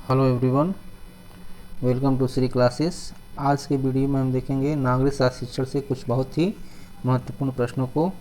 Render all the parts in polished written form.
Hello everyone, welcome to Shri classes. आज के video में हम देखेंगे नागरिक शास्त्र शिक्षण से कुछ बहुत ही महत्वपूर्ण प्रश्नों को।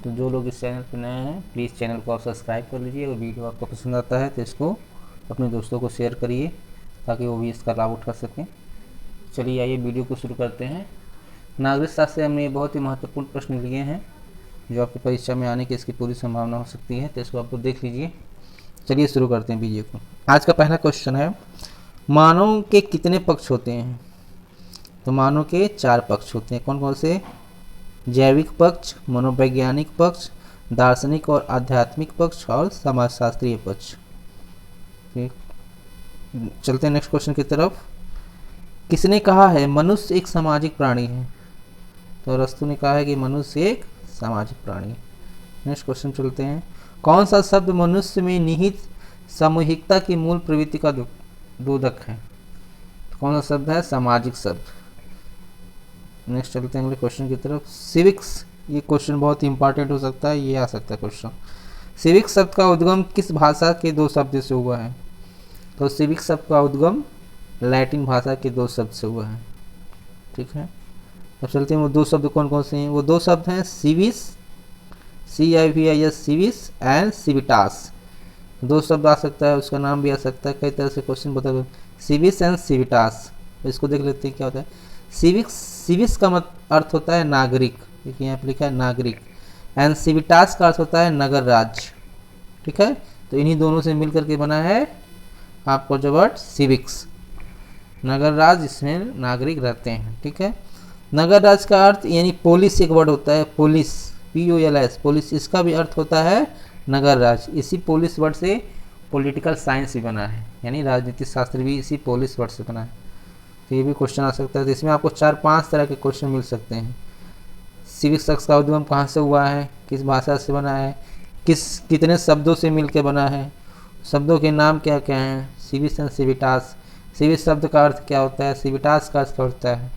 तो जो लोग इस चैनल पर नए हैं प्लीज़ चैनल को आप सब्सक्राइब कर लीजिए और वीडियो आपको पसंद आता है तो इसको अपने दोस्तों को शेयर करिए ताकि वो भी इसका लाभ उठा सकें। चलिए आइए वीडियो को शुरू करते हैं। नागरिक शास्त्र से हमने बहुत ही महत्वपूर्ण प्रश्न लिए हैं जो आपकी परीक्षा में आने की इसकी पूरी संभावना हो सकती है, तो इसको आपको देख लीजिए। चलिए शुरू करते हैं वीडियो को। आज का पहला क्वेश्चन है, मानव के कितने पक्ष होते हैं? तो मानव के 4 पक्ष होते हैं। कौन कौन से? जैविक पक्ष, मनोवैज्ञानिक पक्ष, दार्शनिक और आध्यात्मिक पक्ष और समाजशास्त्रीय पक्ष। ठीक, चलते हैं नेक्स्ट क्वेश्चन की तरफ। किसने कहा है मनुष्य एक सामाजिक प्राणी है? तो अरस्तु ने कहा है कि मनुष्य एक सामाजिक प्राणी है। नेक्स्ट क्वेश्चन चलते हैं। कौन सा शब्द मनुष्य में निहित सामूहिकता की मूल प्रवृत्ति का द्योतक है? तो कौन सा शब्द है? सामाजिक शब्द। नेक्स्ट चलते हैं अगले क्वेश्चन की तरफ। सिविक्स, ये क्वेश्चन बहुत ही इंपॉर्टेंट हो सकता है, ये आ सकता है क्वेश्चन। सिविक्स शब्द का उद्गम किस भाषा के 2 शब्द से हुआ है? तो सिविक्स शब्द का उद्गम लैटिन भाषा के 2 शब्द से हुआ है। ठीक है, अब चलते हैं वो 2 शब्द कौन कौन से हैं। वो 2 शब्द हैं सिविस, CIVIS सिविस एंड सिविटास। 2 शब्द आ सकता है, उसका नाम भी आ सकता है, कई तरह से क्वेश्चन बता दो। सिविस एंड सिविटास, इसको देख लेते हैं क्या होता है। सिविक्स, सिविस का अर्थ होता है नागरिक, देखिए यहाँ पे लिखा है नागरिक, एंड सिविटास का अर्थ होता है नगर राज्य। ठीक है, तो इन्हीं दोनों से मिलकर के बना है आपको जो वर्ड सिविक्स, नगर राज्य जिसमें नागरिक रहते हैं। ठीक है, नगर राज्य का अर्थ यानी पोलिस एक वर्ड होता है, पोलिस, POLIS, पोलिस, इसका भी अर्थ होता है नगर राज्य। इसी पोलिस वर्ड से पॉलिटिकल साइंस भी बना है, यानी राजनीतिक शास्त्र भी इसी पोलिस वर्ड से बना है। तो ये भी क्वेश्चन आ सकता है। तो इसमें आपको 4-5 तरह के क्वेश्चन मिल सकते हैं। सिविक शख्स का उद्गम कहाँ से हुआ है, किस भाषा से बना है, कितने शब्दों से मिलकर बना है, शब्दों के नाम क्या क्या हैं, सिविस एंड सिविटास, सिविस शब्द का अर्थ क्या होता है, सिविटास का अर्थ क्या होता है।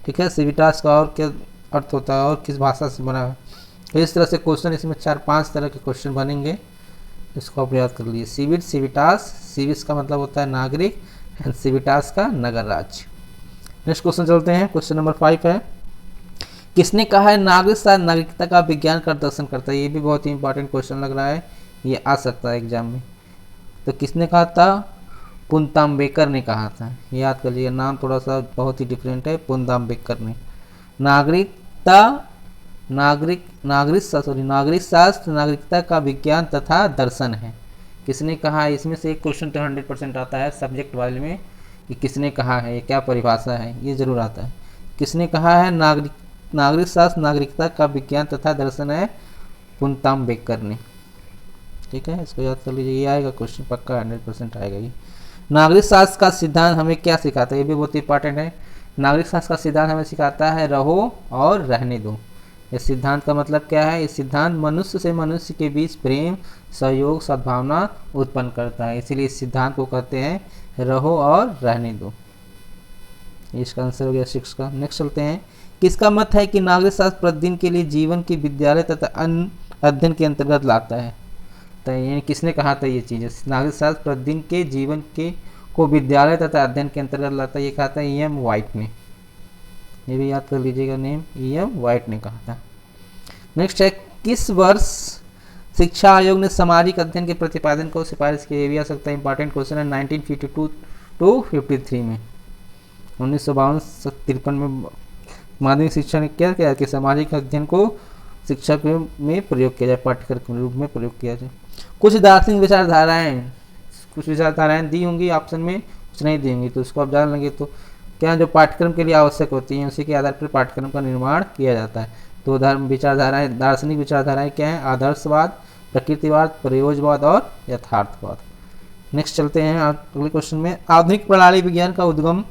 ठीक है, सिविटास का और क्या अर्थ होता है और किस भाषा से बना है। तो इस तरह से क्वेश्चन इसमें 4-5 तरह के क्वेश्चन बनेंगे, इसको आप याद कर लीजिए। सिविट, सिविटास, सिविस का मतलब होता है नागरिक एंड सिविटास का नगर राज्य। नेक्स्ट क्वेश्चन चलते हैं। क्वेश्चन नंबर 5 है, किसने कहा है नागरिक शायद नागरिकता का विज्ञान का दर्शन करता है? ये भी बहुत ही इंपॉर्टेंट क्वेश्चन लग रहा है, ये आ सकता है एग्जाम में। तो किसने कहा था? पुन्ताम्बेकर ने कहा था। याद कर लीजिए, नाम थोड़ा सा बहुत ही डिफरेंट है, पुन्ताम्बेकर ने। नागरिकता, नागरिक शास्त्र नागरिकता का विज्ञान तथा दर्शन है। किसने कहा है? इसमें से एक क्वेश्चन तो 100% आता है सब्जेक्ट वाले में कि किसने कहा है, ये क्या परिभाषा है, ये जरूर आता है। किसने कहा है नागरिक शास्त्र नागरिकता का विज्ञान तथा दर्शन है? पुन्ताम्बेकर ने। ठीक है, इसको याद कर लीजिए, ये आएगा क्वेश्चन पक्का, 100% आएगा ये। नागरिक शास्त्र का सिद्धांत हमें क्या सिखाता है? ये भी बहुत इंपॉर्टेंट है। नागरिक शास्त्र का सिद्धांत हमें सिखाता है रहो और रहने दो। इस सिद्धांत का मतलब क्या है? इस सिद्धांत मनुष्य से मनुष्य के बीच प्रेम, सहयोग, सद्भावना उत्पन्न करता है, इसीलिए इस सिद्धांत को कहते हैं रहो और रहने दो। इसका आंसर हो गया 6 का। नेक्स्ट चलते हैं। किसका मत है कि नागरिक शास्त्र प्रतिदिन के लिए जीवन की विद्यालय तथा अन्य अध्ययन के अंतर्गत लाता है? तो यानी किसने कहा था ये चीज़? नागरिक शास्त्र प्रतिदिन के जीवन के को विद्यालय तथा अध्ययन के अंतर्गत लाता है, ये कहा था EM वाइट ने। ये भी याद कर लीजिएगा नेम, EM वाइट ने कहा था। नेक्स्ट है, किस वर्ष शिक्षा आयोग ने सामाजिक अध्ययन के प्रतिपादन को सिफारिश की? ये भी आ सकता है, इंपॉर्टेंट क्वेश्चन है। 1952 to 53 में, 1952-53 में माध्यमिक शिक्षा ने क्या किया कि सामाजिक अध्ययन को शिक्षा में प्रयोग किया जाए, पाठ्यक्रम के रूप में प्रयोग किया जाए। कुछ दार्शनिक विचारधाराएं दी होंगी ऑप्शन में, कुछ नहीं दी होंगी, तो उसको आप जान लेंगे। तो क्या जो पाठ्यक्रम के लिए आवश्यक होती हैं उसी के आधार पर पाठ्यक्रम का निर्माण किया जाता है। तो विचारधाराएं, दार्शनिक विचारधाराएं क्या हैं? आदर्शवाद, प्रकृतिवाद, प्रयोजवाद और यथार्थवाद। नेक्स्ट चलते हैं अगले क्वेश्चन में। आधुनिक प्रणाली विज्ञान का उद्गम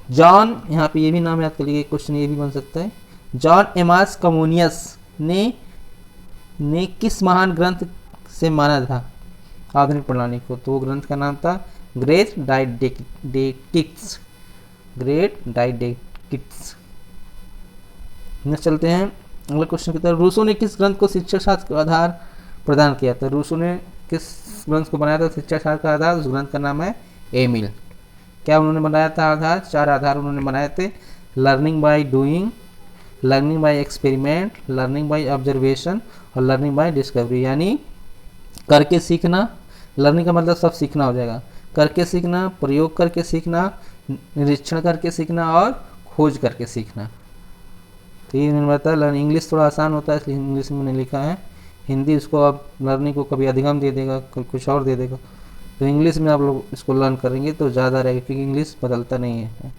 जॉन, यहाँ पे ये भी नाम याद कर लीजिए, क्वेश्चन ये भी बन सकता है। जॉन एमास कम्युनियस ने किस महान ग्रंथ से माना था आधुनिक प्रणाली को? तो वो ग्रंथ का नाम था ग्रेट डायडेक्टिक्स, ग्रेट डायडेक्टिक्स। नेक्स्ट चलते हैं अगले क्वेश्चन की तरफ। रूसो ने किस ग्रंथ को शिक्षा शास्त्र का आधार प्रदान किया था? रूसो ने किस ग्रंथ को बनाया था शिक्षा शास्त्र का आधार? उस ग्रंथ का नाम है एमिल। क्या उन्होंने बनाया था आधार? 4 आधार उन्होंने बनाए थे। Learning by doing, learning by experiment, learning by observation और लर्निंग बाय डिस्कवरी। यानी करके सीखना, लर्निंग का मतलब सब सीखना हो जाएगा, करके सीखना, प्रयोग करके सीखना, निरीक्षण करके सीखना और खोज करके सीखना। तो ये मैंने बताया। लर्निंग इंग्लिश थोड़ा आसान होता है इसलिए इंग्लिश में मैंने लिखा है, हिंदी उसको आप लर्निंग को कभी अधिगम दे देगा, कभी कुछ और दे देगा, तो इंग्लिश में आप लोग इसको लर्न करेंगे तो ज़्यादा रहेगा, क्योंकि इंग्लिश बदलता नहीं है।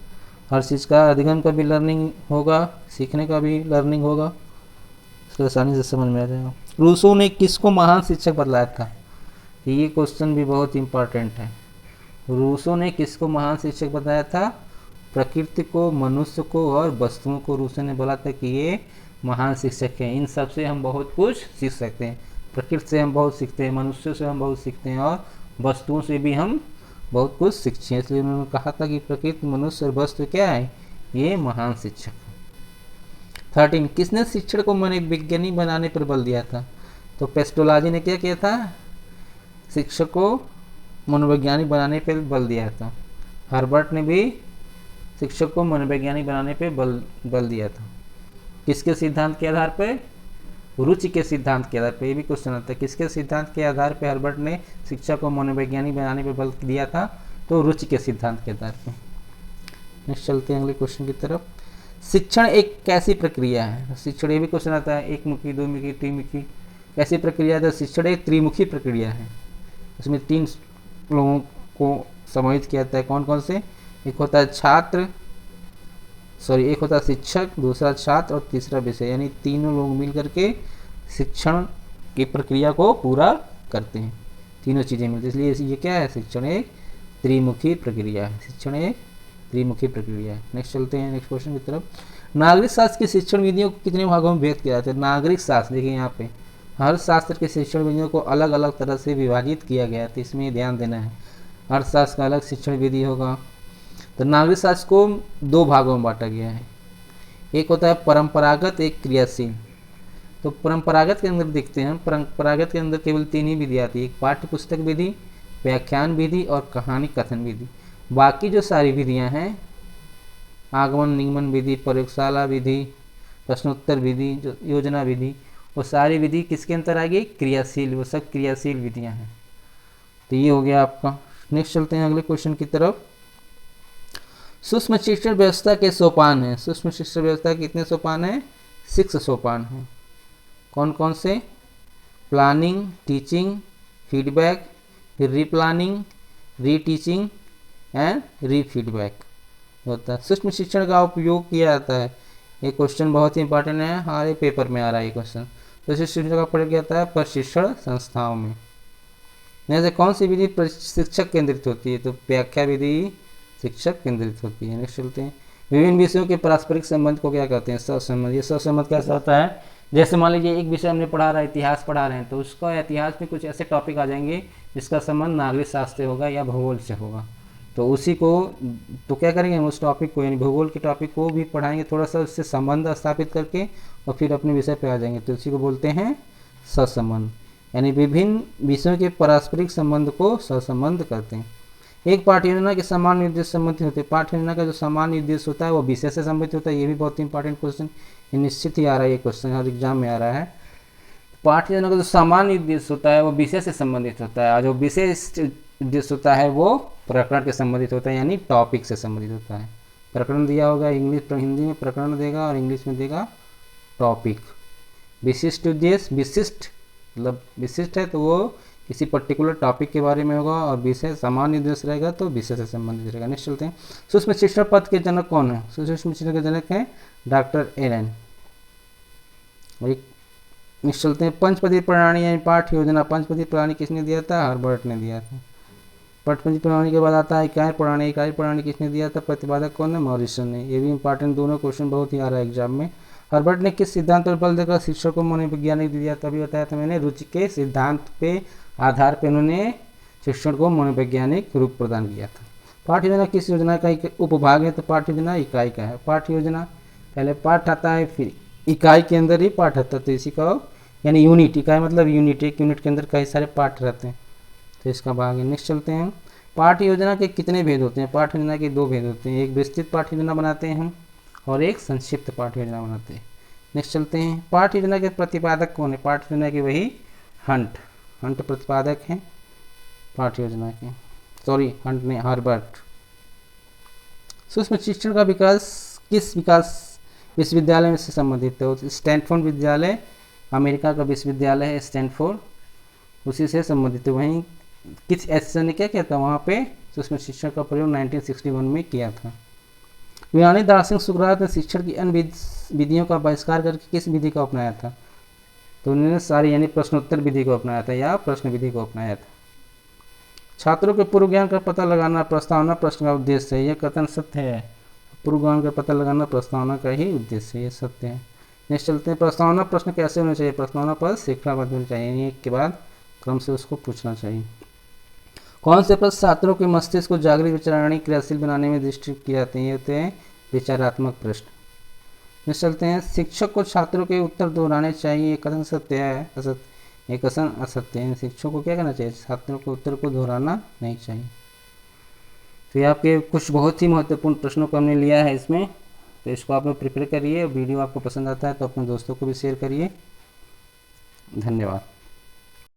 हर चीज़ का अधिगम का भी लर्निंग होगा, सीखने का भी लर्निंग होगा, इसको आसानी से समझ में आ जाएगा। रूसो ने किसको महान शिक्षक बतलाया था? ये क्वेश्चन भी बहुत इंपॉर्टेंट है। रूसो ने किसको महान शिक्षक बताया था? प्रकृति को, मनुष्य को और वस्तुओं को रूसो ने बोला था कि ये महान शिक्षक हैं। इन सब से हम बहुत कुछ सीख सकते हैं। प्रकृति से हम बहुत सीखते हैं, मनुष्य से हम बहुत सीखते हैं और वस्तुओं से भी हम बहुत कुछ सीखते हैं। इसलिए उन्होंने कहा था कि प्रकृति, मनुष्य और वस्तु क्या है? ये महान शिक्षक। 13 किसने शिक्षण को मनोवैज्ञानिक बनाने पर बल दिया था? तो पेस्टोलॉजी ने क्या किया था? शिक्षक को मनोवैज्ञानिक बनाने पर बल दिया था। हर्बर्ट ने भी शिक्षक को मनोवैज्ञानिक बनाने पर बल दिया था। किसके सिद्धांत के आधार पर? रुचि के सिद्धांत के आधार पर। ये भी क्वेश्चन आता है, किसके सिद्धांत के आधार पर हर्बर्ट ने शिक्षा को मनोवैज्ञानिक बनाने पर बल दिया था? तो रुचि के सिद्धांत के आधार पर। नेक्स्ट चलते हैं अगले क्वेश्चन की तरफ। शिक्षण एक कैसी प्रक्रिया है? शिक्षण, ये भी क्वेश्चन आता है, एक मुखी, दो मुखी, त्रिमुखी, कैसी प्रक्रिया है? तो शिक्षण एक त्रिमुखी प्रक्रिया है। इसमें 3 लोगों को समाहित किया जाता है। कौन कौन से? एक होता है एक होता है शिक्षक, दूसरा छात्र और तीसरा विषय, यानी तीनों लोग मिल करके शिक्षण की प्रक्रिया को पूरा करते हैं। तीनों चीज़ें मिलती हैं, इसलिए ये क्या है? शिक्षण एक त्रिमुखी प्रक्रिया है। शिक्षण एक त्रिमुखी प्रक्रिया है। नेक्स्ट चलते हैं नेक्स्ट क्वेश्चन की तरफ। नागरिक शास्त्र की शिक्षण विधियों को कितने भागों में व्यक्त किया जाता है? नागरिक शास्त्र, देखिए यहाँ पे हर शास्त्र के शिक्षण विधियों को अलग अलग तरह से विभाजित किया गया है, तो इसमें ध्यान देना है। हर शास्त्र का अलग शिक्षण विधि होगा। तो नागरिक शास्त्र को 2 भागों में बांटा गया है। एक होता है परंपरागत, एक क्रियाशील। तो परंपरागत के अंदर देखते हैं, परंपरागत के अंदर केवल 3 ही विधि आती है, एक पाठ्य पुस्तक विधि, व्याख्यान विधि और कहानी कथन विधि। बाकी जो सारी विधियां हैं, आगमन निगमन विधि, प्रयोगशाला विधि, प्रश्नोत्तर विधि, जो योजना विधि, वो सारी विधि किसके अंतर आएगी? क्रियाशील। वो सब क्रियाशील विधियां हैं। तो ये हो गया आपका। नेक्स्ट चलते हैं अगले क्वेश्चन की तरफ। सूक्ष्म शिक्षण व्यवस्था के सोपान हैं। सूक्ष्म शिक्षण व्यवस्था के कितने सोपान हैं? 6 सोपान हैं। कौन कौन से? प्लानिंग, टीचिंग, फीडबैक, फिर रीप्लानिंग, रीटीचिंग एंड रीफीडबैक होता है। सूक्ष्म शिक्षण का उपयोग किया जाता है। ये क्वेश्चन बहुत ही इंपॉर्टेंट है, हमारे पेपर में आ रहा है ये क्वेश्चन। तो सूक्ष्म शिक्षण का प्रयोग किया जाता है प्रशिक्षण संस्थाओं में। जैसे कौन सी विधि शिक्षक केंद्रित होती है? तो व्याख्या विधि शिक्षक केंद्रित होती है। नेक्स्ट चलते हैं। विभिन्न विषयों के पारस्परिक संबंध को क्या कहते हैं? सहसंबंध। ये सहसंबंध कैसा होता है? जैसे मान लीजिए एक विषय हमने पढ़ा रहा है, इतिहास पढ़ा रहे हैं, तो उसका इतिहास में कुछ ऐसे टॉपिक आ जाएंगे जिसका संबंध नागरिक शास्त्र से होगा या भूगोल से होगा, तो उसी को तो क्या करेंगे हम उस टॉपिक को, यानी भूगोल के टॉपिक को भी पढ़ाएंगे, थोड़ा सा उससे संबंध स्थापित करके और फिर अपने विषय पे आ जाएंगे, तो उसी को बोलते हैं सहसंबंध। यानी विभिन्न विषयों के पारस्परिक संबंध को सहसंबंध करते हैं। एक पाठ्य योजना के सामान्य उद्देश्य संबंधित होते हैं। पाठ्य योजना का जो सामान्य उद्देश्य होता है वो विषय से संबंधित होता है। ये भी बहुत इंपॉर्टेंट क्वेश्चन, ये निश्चित ही आ रहा है, ये क्वेश्चन हर एग्जाम में आ रहा है। पाठ्य योजना का जो सामान्य उद्देश्य होता है वो विषय से संबंधित होता है, और जो विशेष उद्देश्य होता है वो प्रकरण के संबंधित होता है, यानी टॉपिक से संबंधित होता है। प्रकरण दिया होगा इंग्लिश, हिंदी में प्रकरण देगा और इंग्लिश में देगा टॉपिक। विशिष्ट उद्देश्य, विशिष्ट मतलब विशिष्ट है तो वो किसी पर्टिकुलर टॉपिक के बारे में होगा, और विषय सामान्य उद्देश्य रहेगा तो विषय से संबंधित रहेगा। नेक्स्ट चलते हैं। सूक्ष्म शिक्षण पद के जनक कौन है? सूक्ष्म शिक्षण के जनक हैं डॉक्टर एलन। नेक्स्ट चलते हैं। पंचपदी प्रणाली यानी पाठ्य योजना। पंचपदी प्रणाली किसने दिया था? हर्बर्ट ने दिया था। पंचपदी प्रणाली के बाद आता है इकाई प्रणाली। इकाई प्रणाली किसने दिया था? प्रतिपादक कौन है? मॉरिसन ने। ये भी इंपॉर्टेंट, दोनों क्वेश्चन बहुत ही आ रहा है एग्जाम में। हर्बर्ट ने किस सिद्धांत पर बल देकर शिक्षक को मनोवैज्ञानिक दिया? तभी बताया था मैंने, रुचि के सिद्धांत पे आधार पर उन्होंने शिक्षण को मनोवैज्ञानिक रूप प्रदान किया था। पाठ्य योजना किस योजना का उपभाग है? तो पाठ्य योजना इकाई का है। पाठ्य योजना पहले पाठ आता है, फिर इकाई के अंदर ही पाठ आता है, तो इसी का यानी यूनिट। इकाई मतलब यूनिट, एक यूनिट के अंदर कई सारे पाठ रहते हैं। तो इसका भाग है। नेक्स्ट चलते हैं, पाठ्य योजना के कितने भेद होते हैं? पाठ्य योजना के 2 भेद होते हैं, एक विस्तृत पाठ्य योजना बनाते हैं हम और एक संक्षिप्त पाठ्य योजना बनाते हैं। नेक्स्ट चलते हैं, पाठ्य योजना के प्रतिपादक कौन है? पाठ्य योजना के वही हंट प्रतिपादक हैं पाठ्य योजना के, सॉरी हंट ने, हर्बर्ट। सूक्ष्म शिक्षण का विकास किस विश्वविद्यालय में से संबंधित है? स्टैनफोर्ड विद्यालय अमेरिका का विश्वविद्यालय है, स्टैनफोर्ड, उसी से संबंधित है। वहीं किस एसएसएन ने क्या किया था? वहाँ पे सूक्ष्म शिक्षण का प्रयोग 1961 में किया था। यूनानी दार्शनिक सुकरात ने शिक्षण की अन्य विधियों का बहिष्कार करके किस विधि का अपनाया था? तो उन्होंने सारी यानी प्रश्नोत्तर विधि को अपनाया था या प्रश्न विधि को अपनाया था। छात्रों के पूर्व ज्ञान का पता लगाना प्रस्तावना प्रश्न का उद्देश्य है, यह कथन सत्य है। पूर्व ज्ञान का पता लगाना प्रस्तावना का ही उद्देश्य है, यह सत्य है। नेक्स्ट चलते हैं, प्रस्तावना प्रश्न कैसे होने चाहिए? प्रस्तावना पर शिक्षाबद्ध होनी चाहिए, एक के बाद क्रम से उसको पूछना चाहिए। कौन से प्रश्न छात्रों के मस्तिष्क को जागृत विचारणी क्रियाशील बनाने में दृष्टि किए जाते हैं? ये होते हैं विचारात्मक प्रश्न। नेक्स्ट चलते हैं, शिक्षक को छात्रों के उत्तर दोहराने चाहिए, एक कथन सत्य है, असत्य, एक कथन असत्य है। शिक्षक को क्या करना चाहिए? छात्रों के उत्तर को दोहराना नहीं चाहिए। तो ये आपके कुछ बहुत ही महत्वपूर्ण प्रश्नों को हमने लिया है इसमें, तो इसको आप लोग प्रिपेयर करिए। वीडियो आपको पसंद आता है तो अपने दोस्तों को भी शेयर करिए। धन्यवाद।